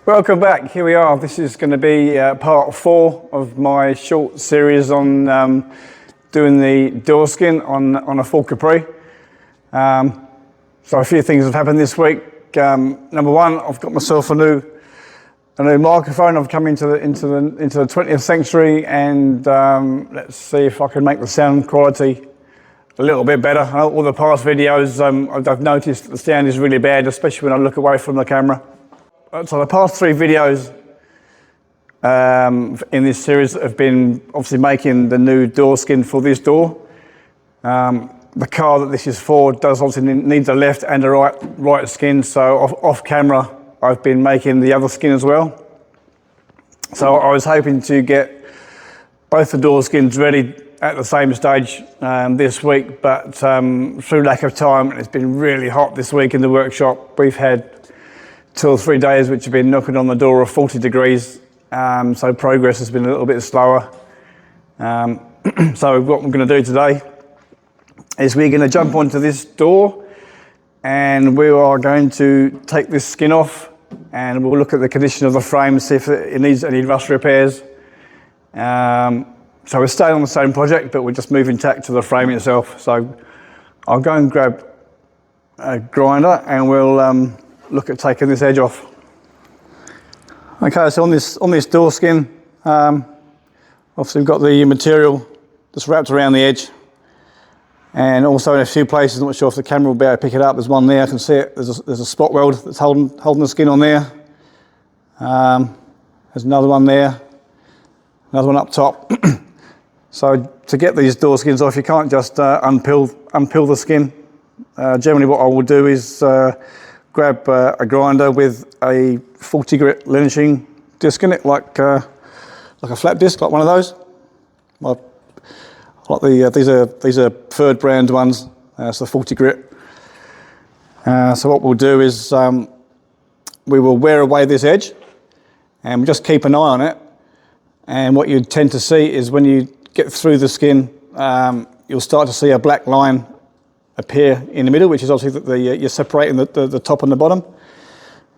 Welcome back. Here we are. This is going to be part 4 of my short series on doing the door skin on a full Capri. So a few things have happened this week. Number one, I've got myself a new microphone. I've come into the 20th century, and let's see if I can make the sound quality a little bit better. All the past videos, I've noticed that the sound is really bad, especially when I look away from the camera. So the past 3 videos in this series have been obviously making the new door skin for this door. The car that this is for does obviously needs a left and a right skin, so off camera I've been making the other skin as well. So I was hoping to get both the door skins ready at the same stage this week, but through lack of time, and it's been really hot this week in the workshop, we've had 2 or 3 days which have been knocking on the door of 40 degrees, so progress has been a little bit slower. So what we're going to do today is we're going to jump onto this door and we are going to take this skin off, and we'll look at the condition of the frame, see if it needs any rust repairs. So we're staying on the same project, but we're just moving tack to the frame itself. So I'll go and grab a grinder and we'll look at taking this edge off. Okay, so on this door skin, obviously we've got the material that's wrapped around the edge, and also in a few places, I'm not sure if the camera will be able to pick it up. There's one there, I can see it. There's a spot weld that's holding the skin on there. There's another one there, another one up top. So to get these door skins off, you can't just unpeel the skin. Generally, what I will do is grab a grinder with a 40 grit lynching disc in it, like a flat disc, like one of those. These are third brand ones, so 40 grit. So what we'll do is we will wear away this edge, and we'll just keep an eye on it. And what you tend to see is when you get through the skin, you'll start to see a black line appear in the middle, which is obviously you're separating the top and the bottom.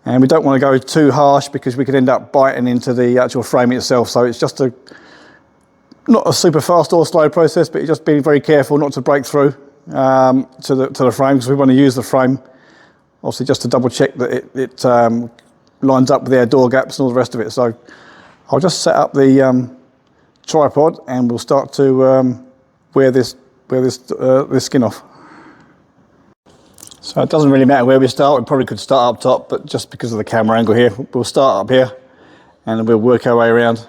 And we don't want to go too harsh because we could end up biting into the actual frame itself. So it's just not a super fast or slow process, but you're just being very careful not to break through to the frame, because we want to use the frame obviously just to double check that it lines up with our door gaps and all the rest of it. So I'll just set up the tripod and we'll start to wear this skin off. So it doesn't really matter where we start. We probably could start up top, but just because of the camera angle here, we'll start up here and we'll work our way around.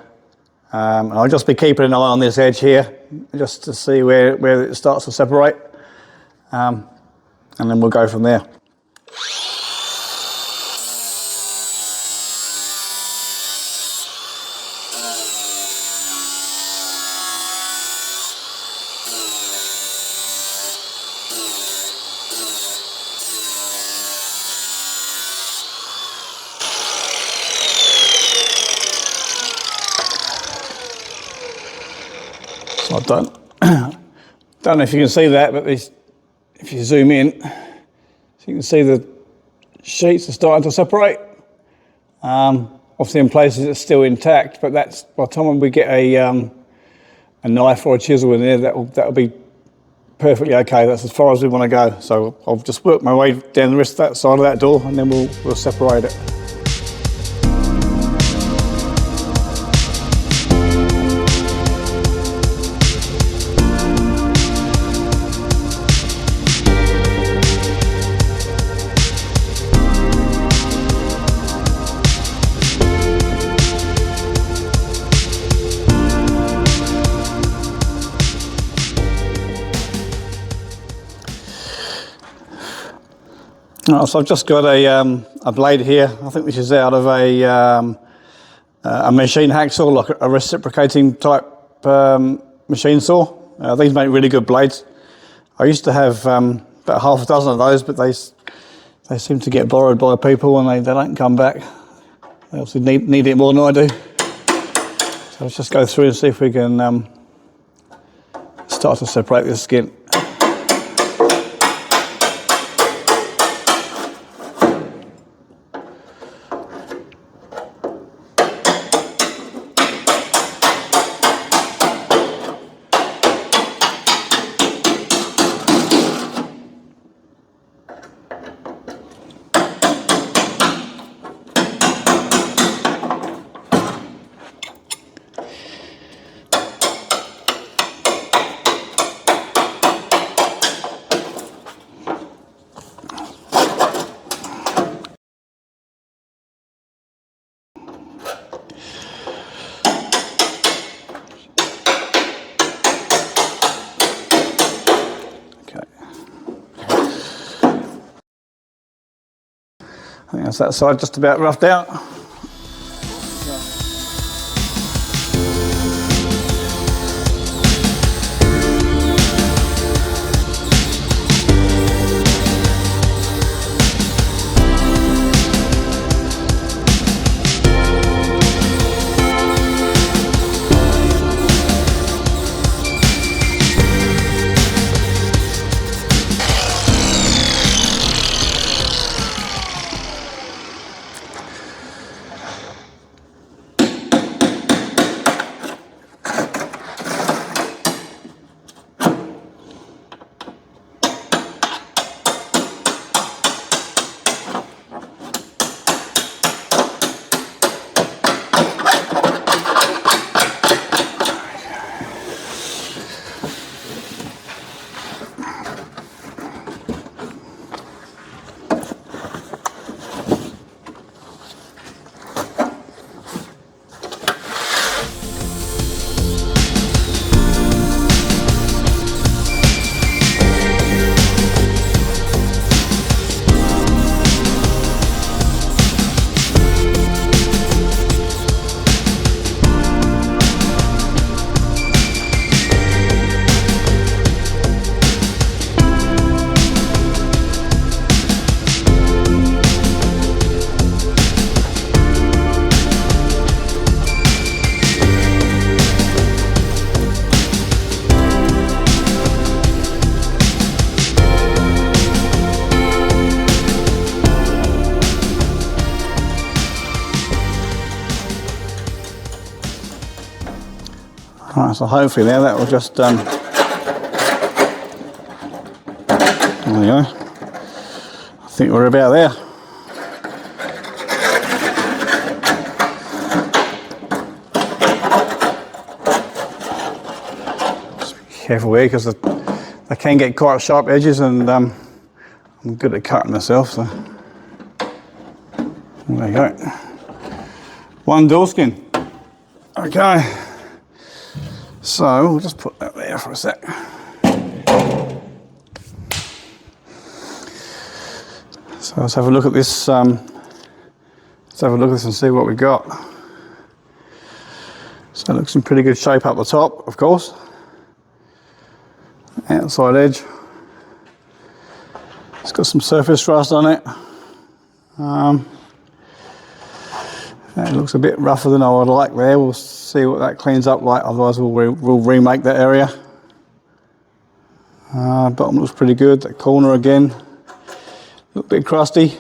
And I'll just be keeping an eye on this edge here just to see where it starts to separate, and then we'll go from there. So I don't know if you can see that, but if you zoom in, so you can see the sheets are starting to separate. Obviously in places it's still intact, but that's by the time we get a knife or a chisel in there, that'll be perfectly okay. That's as far as we want to go. So I'll just work my way down the rest of that side of that door, and then we'll separate it. So I've just got a blade here. I think this is out of a machine hacksaw, like a reciprocating type machine saw. These make really good blades. I used to have about half a dozen of those, but they seem to get borrowed by people and they don't come back. They obviously need it more than I do. So let's just go through and see if we can start to separate this skin. think that's that side just about roughed out. Right, so hopefully now that will just, there we go. I think we're about there. Just be careful here because they can get quite sharp edges, and I'm good at cutting myself, so there you go. One door skin. Okay. So we'll just put that there for a sec. So let's have a look at this. Let's have a look at this and see what we got. So it looks in pretty good shape up the top, of course. Outside edge. It's got some surface rust on it. It looks a bit rougher than I would like there. We'll see what that cleans up like, otherwise we'll remake that area. Bottom looks pretty good. That corner again, a little bit crusty,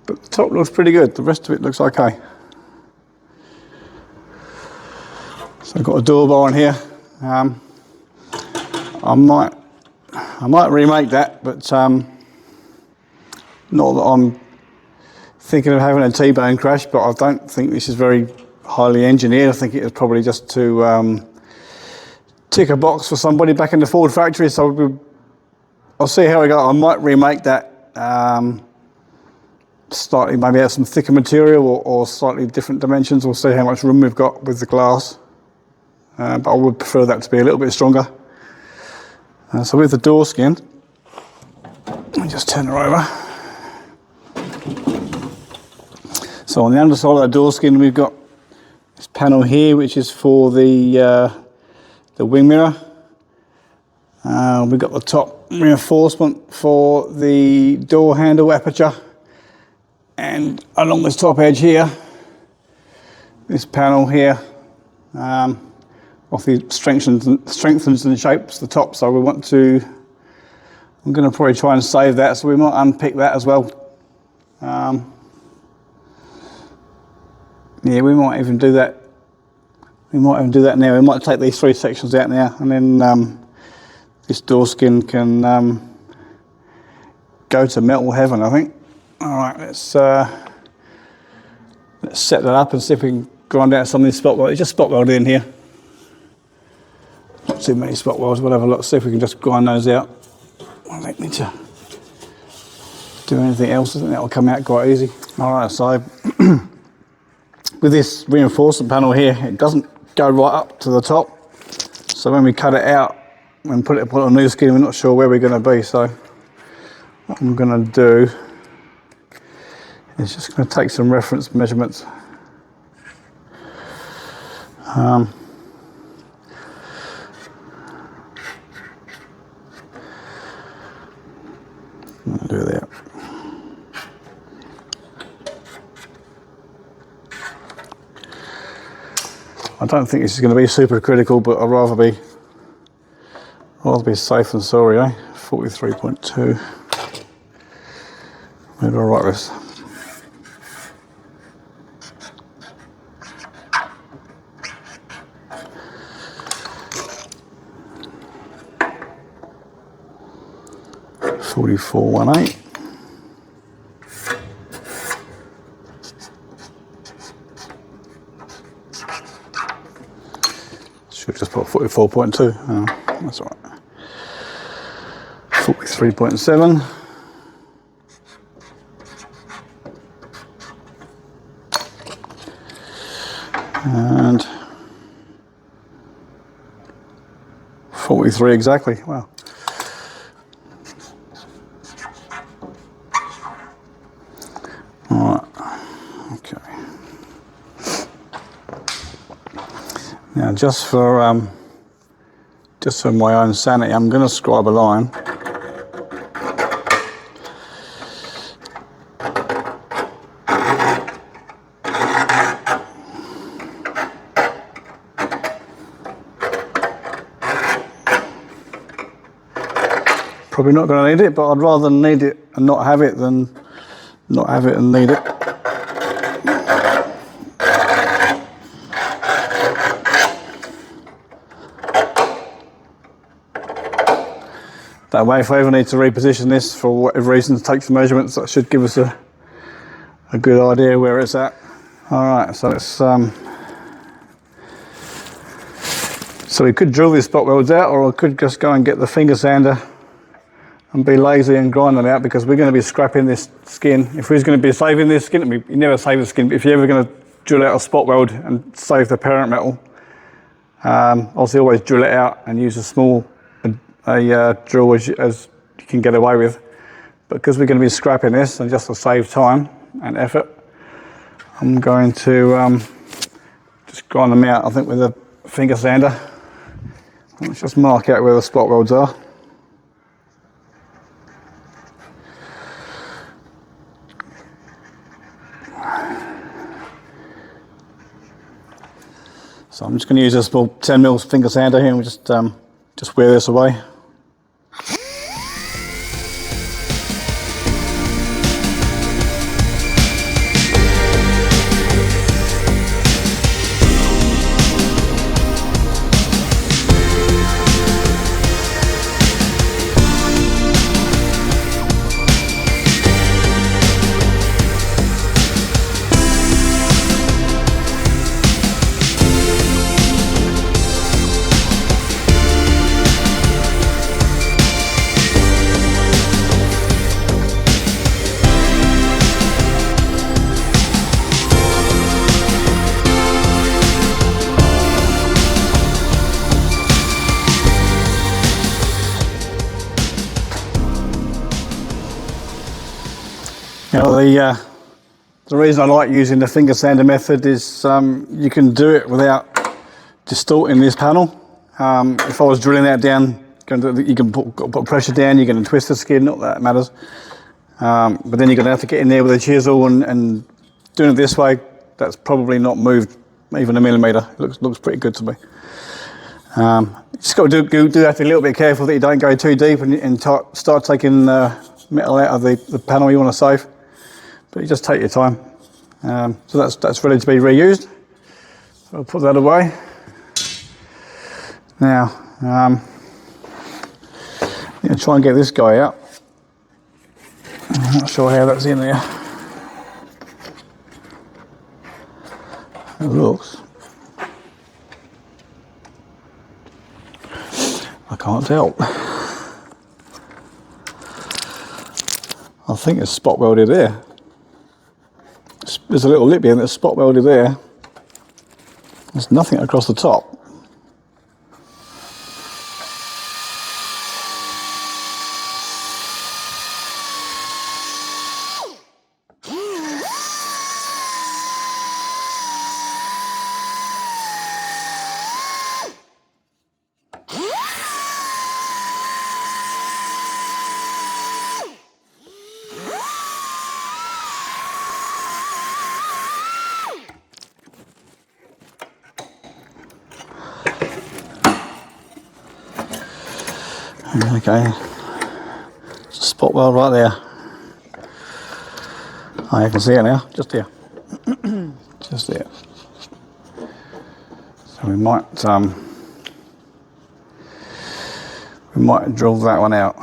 but the top looks pretty good. The rest of it looks okay. So I've got a door bar in here. I might remake that, but not that I'm thinking of having a T-bone crash, but I don't think this is very highly engineered. I think it was probably just to tick a box for somebody back in the Ford factory. So I'll see how we go. I might remake that slightly, maybe add some thicker material or slightly different dimensions. We'll see how much room we've got with the glass. But I would prefer that to be a little bit stronger. So with the door skin, let me just turn her over. So on the underside of the door skin, we've got this panel here, which is for the wing mirror. We've got the top reinforcement for the door handle aperture, and along this top edge here, this panel here, obviously strengthens and shapes the top. So we want to. I'm going to probably try and save that, so we might unpick that as well. Yeah, we might even do that. We might even do that now. We might take these three sections out now, and then this door skin can go to metal heaven, I think. All right, let's set that up and see if we can grind out some of these spot welds. Just spot welded in here. Not too many spot welds. We'll have a look, see if we can just grind those out. I don't need to do anything else. I think that will come out quite easy. All right, so with this reinforcement panel here, it doesn't go right up to the top. So when we cut it out and put it on a new skin, we're not sure where we're going to be. So what I'm going to do is just going to take some reference measurements. I'll do that. I don't think this is going to be super critical, but I'd rather be safe than sorry, eh? 43.2. Where do I write this? .4418. Should just put 44.2. Oh, that's all right. 43.7. And 43 exactly. Wow. All right. Okay. Now, just for my own sanity, I'm going to scribe a line. Probably not going to need it, but I'd rather need it and not have it than not have it and need it. That way, if I ever need to reposition this for whatever reason to take some measurements, that should give us a good idea where it's at. All right, so let's so we could drill these spot welds out, or I could just go and get the finger sander and be lazy and grind them out, because we're going to be scrapping this skin. If we're going to be saving this skin, you never save the skin, but if you're ever going to drill out a spot weld and save the parent metal, obviously always drill it out and use a small drill as you can get away with. But because we're going to be scrapping this, and just to save time and effort, I'm going to just grind them out, I think, with a finger sander. Let's just mark out where the spot welds are. So I'm just going to use a small 10mm finger sander here, and we'll just wear this away. Now the reason I like using the finger sander method is you can do it without distorting this panel. If I was drilling that down, you can put pressure down, you're going to twist the skin, not that it matters. But then you're going to have to get in there with a chisel, and doing it this way, that's probably not moved even a millimetre. It looks pretty good to me. You just got to do have to be a little bit careful that you don't go too deep and start taking metal out of the panel you want to save. But you just take your time. So that's ready to be reused. So I'll put that away. Now, I'm going to try and get this guy out. I'm not sure how that's in there. It looks. I can't tell. I think it's spot welded there. There's a little lip here that's spot welded there. There's nothing across the top. Okay, spot weld right there. Oh, you can see it now, just here. Just there. So we might drill that one out.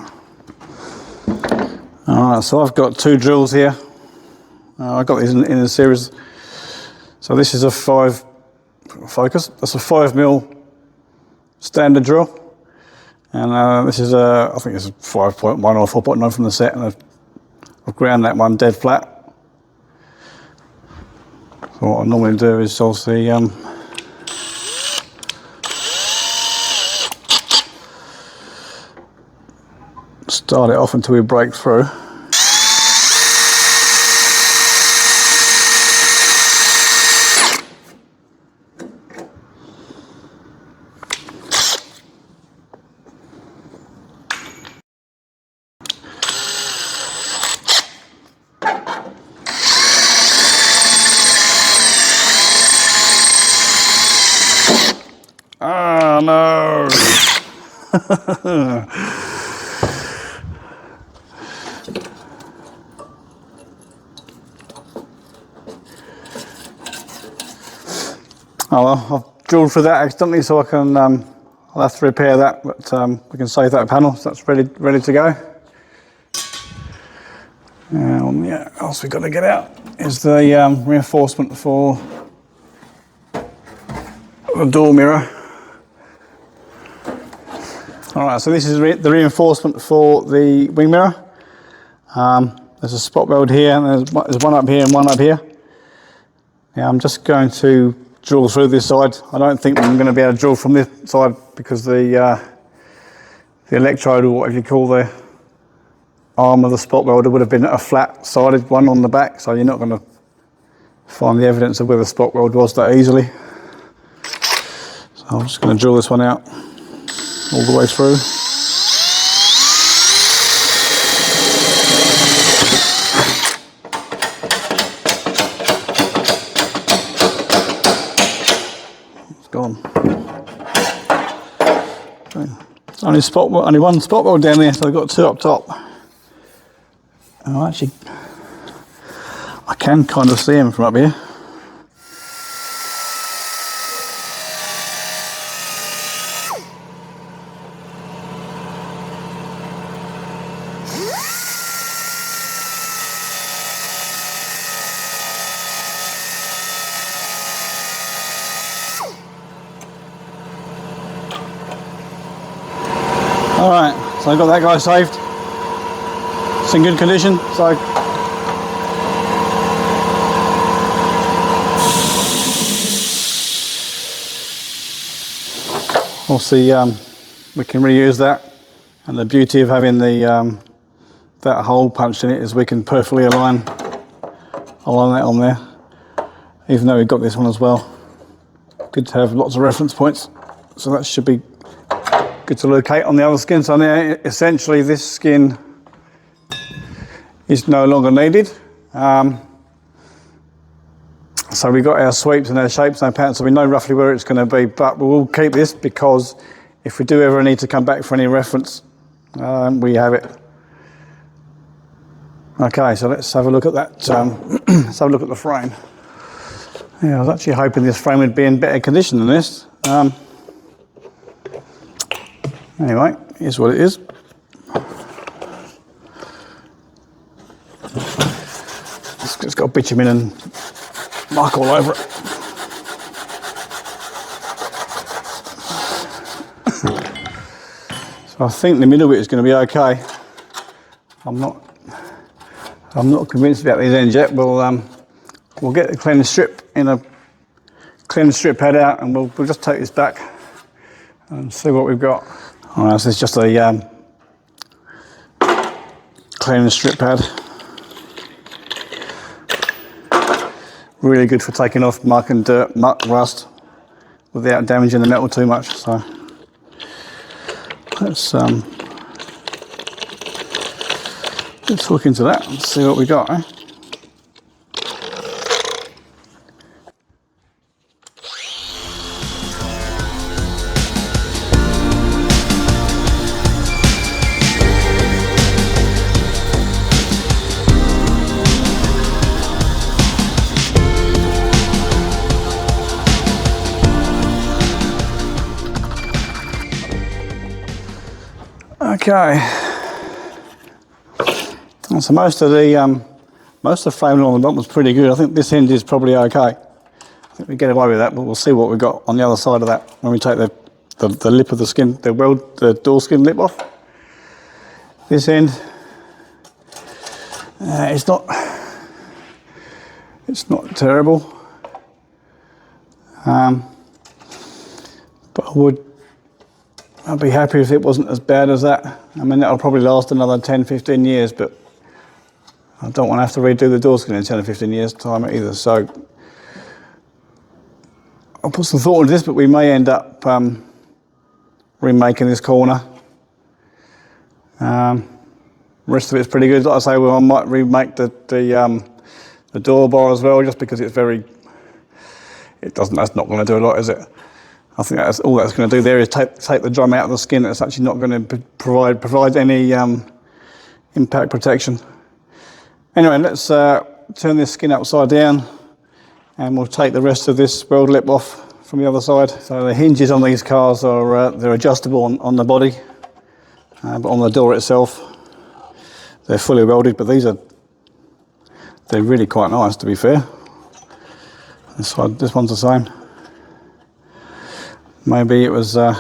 Alright, so I've got 2 drills here. I got these in a series. So this is a 5 focus. That's a 5mm standard drill. And this is I think it's a 5.1 or 4.9 from the set, and I've ground that one dead flat. So what I normally do is obviously start it off until we break through. Oh no! Oh well, I've drilled through that accidentally, so I can, I'll have to repair that, but we can save that panel, so that's ready to go. Yeah, what else we've got to get out is the reinforcement for the door mirror. Alright, so this is the reinforcement for the wing mirror. There's a spot weld here, and there's one up here and one up here. Yeah, I'm just going to drill through this side. I don't think I'm going to be able to drill from this side because the electrode, or whatever you call the arm of the spot welder, would have been a flat-sided one on the back, so you're not going to find the evidence of where the spot weld was that easily. So I'm just going to drill this one out all the way through. It's gone. There's only one spot weld down there, so I've got 2 up top. Oh, actually, I can kind of see them from up here. Alright, so I got that guy saved. It's in good condition, so obviously we can reuse that, and the beauty of having the that hole punched in it is we can perfectly align that on there, even though we've got this one as well. Good to have lots of reference points, so that should be good to locate on the other skin. So now essentially this skin is no longer needed. So we've got our sweeps and our shapes and our patterns, so we know roughly where it's going to be, but we will keep this because if we do ever need to come back for any reference, we have it. Okay, so let's have a look at that. Let's have a look at the frame. Yeah, I was actually hoping this frame would be in better condition than this. Anyway, here's what it is. It's got bitumen and muck all over it. So I think the middle bit is going to be okay. I'm not convinced about these ends yet. We'll get the cleaning strip in a cleaning strip pad out, and we'll just take this back and see what we've got. All right, so it's just a cleaning strip pad. Really good for taking off muck and dirt, muck, rust, without damaging the metal too much. So let's look into that and see what we got. Eh? Okay. And so most of the framing on the bottom was pretty good. I think this end is probably okay. I think we get away with that, but we'll see what we've got on the other side of that when we take the lip of the skin, the door skin lip off. This end, it's not terrible, but I'd be happy if it wasn't as bad as that. I mean, that'll probably last another 10, 15 years, but I don't want to have to redo the door skin in 10 or 15 years' time either. So I'll put some thought into this, but we may end up remaking this corner. Rest of it's pretty good. Like I say, I might remake the door bar as well, just because it's that's not going to do a lot, is it? I think that's all that's going to do there is take the drum out of the skin. It's actually not going to provide any impact protection. Anyway, let's turn this skin upside down, and we'll take the rest of this weld lip off from the other side. So the hinges on these cars are they're adjustable on the body, but on the door itself they're fully welded. But they're really quite nice, to be fair. This one's the same. Maybe it was owned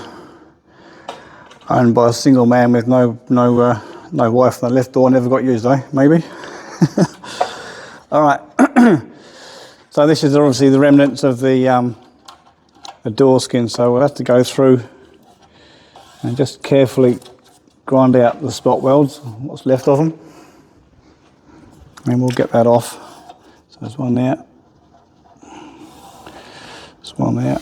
by a single man with no wife, and the left door never got used, maybe. All right. So this is obviously the remnants of the door skin. So we'll have to go through and just carefully grind out the spot welds, what's left of them, and we'll get that off. So there's one there. There's one there.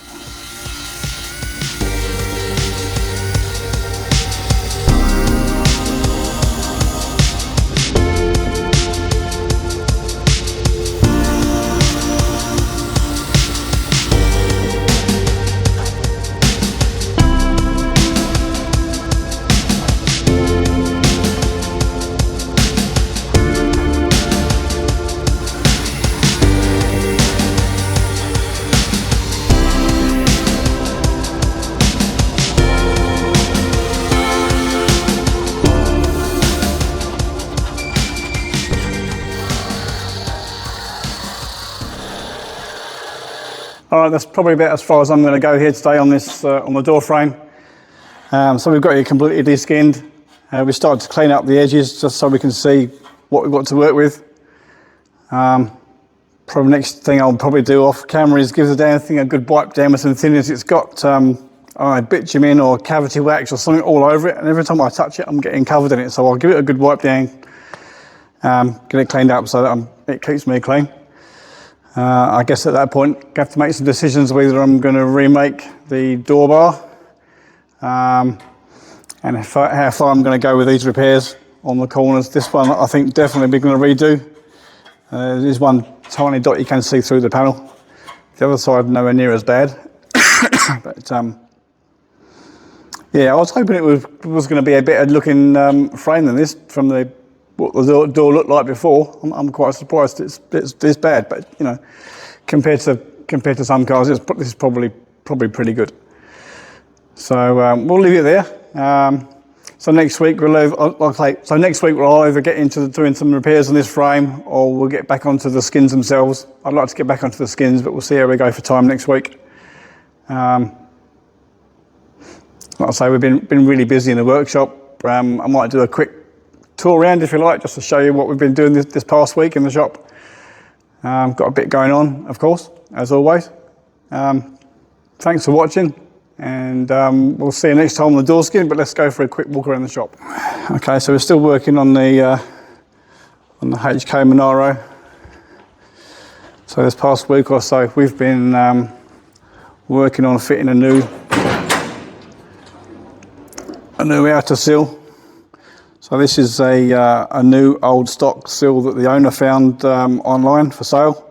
All right, that's probably about as far as I'm going to go here today on this on the door frame. So we've got it completely de-skinned. We started to clean up the edges just so we can see what we've got to work with. Probably next thing I'll probably do off camera is give the damn thing a good wipe down with some thinners. It's got bitumen or cavity wax or something all over it, and every time I touch it, I'm getting covered in it. So I'll give it a good wipe down, get it cleaned up so that it keeps me clean. I guess at that point, I have to make some decisions whether I'm going to remake the door bar and how far I'm going to go with these repairs on the corners. This one I think definitely we're going to redo. There's one tiny dot you can see through the panel. The other side nowhere near as bad. But yeah, I was hoping it was going to be a better looking frame than this from what the door looked like before. I'm quite surprised it's this bad, but you know, compared to some cars, this is probably pretty good. So we'll leave it there. So next week we'll either get into doing some repairs on this frame, or we'll get back onto the skins themselves. I'd like to get back onto the skins, but we'll see how we go for time next week. Like I say, we've been really busy in the workshop. I might do a quick tour around, if you like, just to show you what we've been doing this past week in the shop. Got a bit going on, of course, as always. Thanks for watching, and we'll see you next time on the door skin, but let's go for a quick walk around the shop. Okay, so we're still working on the HK Monaro. So this past week or so, we've been working on fitting a new outer sill. So this is a new old stock sill that the owner found online for sale.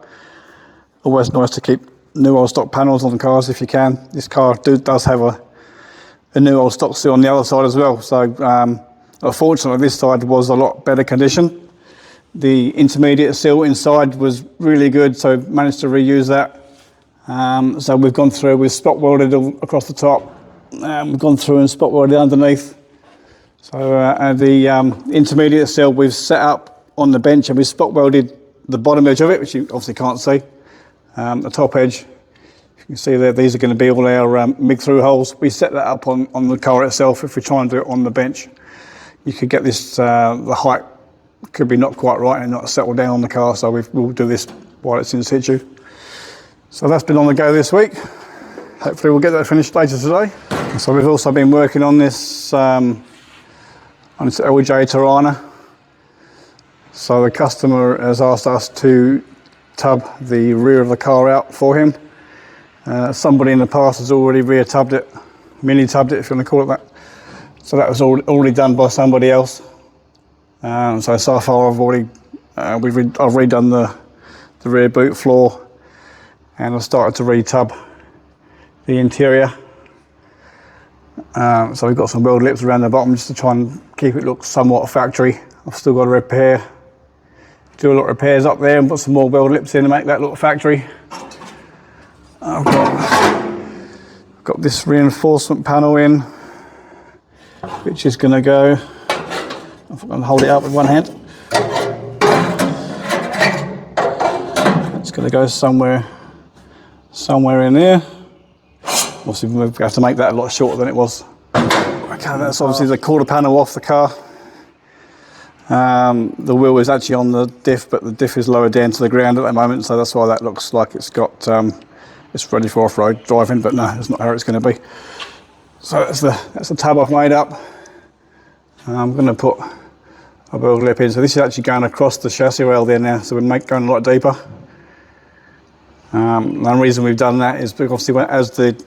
Always nice to keep new old stock panels on the cars if you can. This car does have a new old stock sill on the other side as well. So unfortunately this side was a lot better condition. The intermediate sill inside was really good, so managed to reuse that. So we've gone through, we've spot welded across the top. We've gone through and spot welded underneath. So and the intermediate sill we've set up on the bench, and we spot welded the bottom edge of it, which you obviously can't see. The top edge, you can see that these are going to be all our MIG through holes. We set that up on the car itself. If we try and do it on the bench, you could get this, the height could be not quite right and not settle down on the car, so we'll do this while it's in situ. So that's been on the go this week. Hopefully we'll get that finished later today. So we've also been working on this LJ Torana. So the customer has asked us to tub the rear of the car out for him. Somebody in the past has already rear tubbed it, mini tubbed it if you want to call it that. So that was already done by somebody else. So far I've redone the rear boot floor, and I've started to re-tub the interior. So we've got some weld lips around the bottom just to try and keep it look somewhat factory. I've still got to do a lot of repairs up there and put some more weld lips in to make that look factory. I've got this reinforcement panel in, which is going to go, I'm going to hold it up with one hand. It's going to go somewhere in there. Obviously we're going to have to make that a lot shorter than it was. Okay, that's obviously the quarter panel off the car. The wheel is actually on the diff, but the diff is lower down to the ground at the moment, so that's why that looks like it's got, it's ready for off-road driving, but no, that's not how it's going to be. So that's the tab I've made up. I'm going to put a weld lip in, so this is actually going across the chassis rail there now, so we're going a lot deeper. The reason we've done that is because obviously as the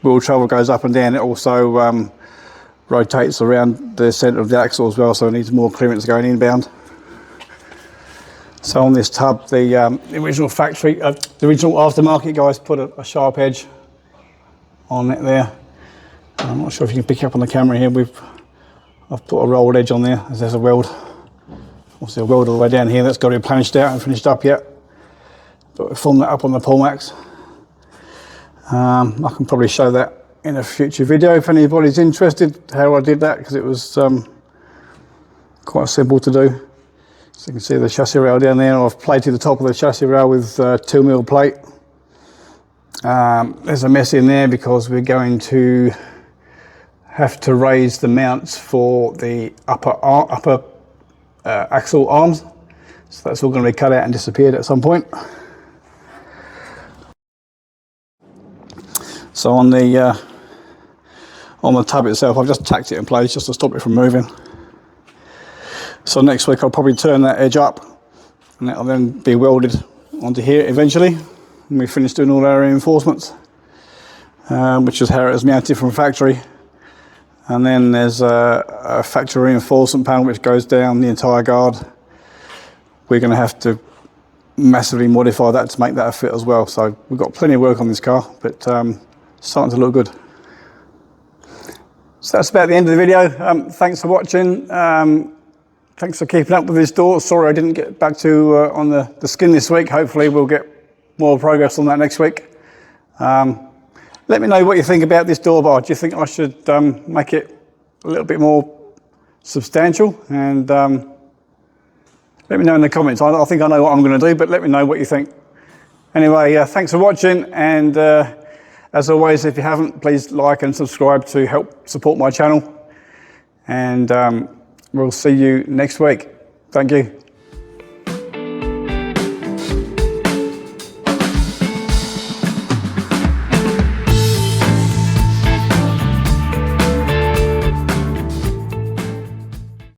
wheel travel goes up and down, it also rotates around the centre of the axle as well, so it needs more clearance going inbound. So on this tub, the original factory, the original aftermarket guys put a sharp edge on it there. I'm not sure if you can pick up on the camera here. I've put a rolled edge on there, as there's a weld. Obviously a weld all the way down here that's got to be planished out and finished up yet. But we formed that up on the Pullmax. I can probably show that in a future video if anybody's interested how I did that, because it was quite simple to do. So you can see the chassis rail down there. I've plated the top of the chassis rail with 2mm plate. There's a mess in there because we're going to have to raise the mounts for the upper axle arms. So that's all going to be cut out and disappeared at some point. So on the tub itself, I've just tacked it in place just to stop it from moving. So next week I'll probably turn that edge up, and that'll then be welded onto here eventually when we finish doing all our reinforcements, which is how it was mounted from factory. And then there's a factory reinforcement panel which goes down the entire guard. We're going to have to massively modify that to make that a fit as well. So we've got plenty of work on this car, but it's starting to look good. So that's about the end of the video. Thanks for watching. Thanks for keeping up with this door. Sorry I didn't get back to on the skin this week. Hopefully we'll get more progress on that next week. Let me know what you think about this door bar. Do you think I should make it a little bit more substantial? And let me know in the comments. I think I know what I'm going to do, but let me know what you think. Anyway, thanks for watching, and as always, if you haven't, please like and subscribe to help support my channel. And we'll see you next week. Thank you.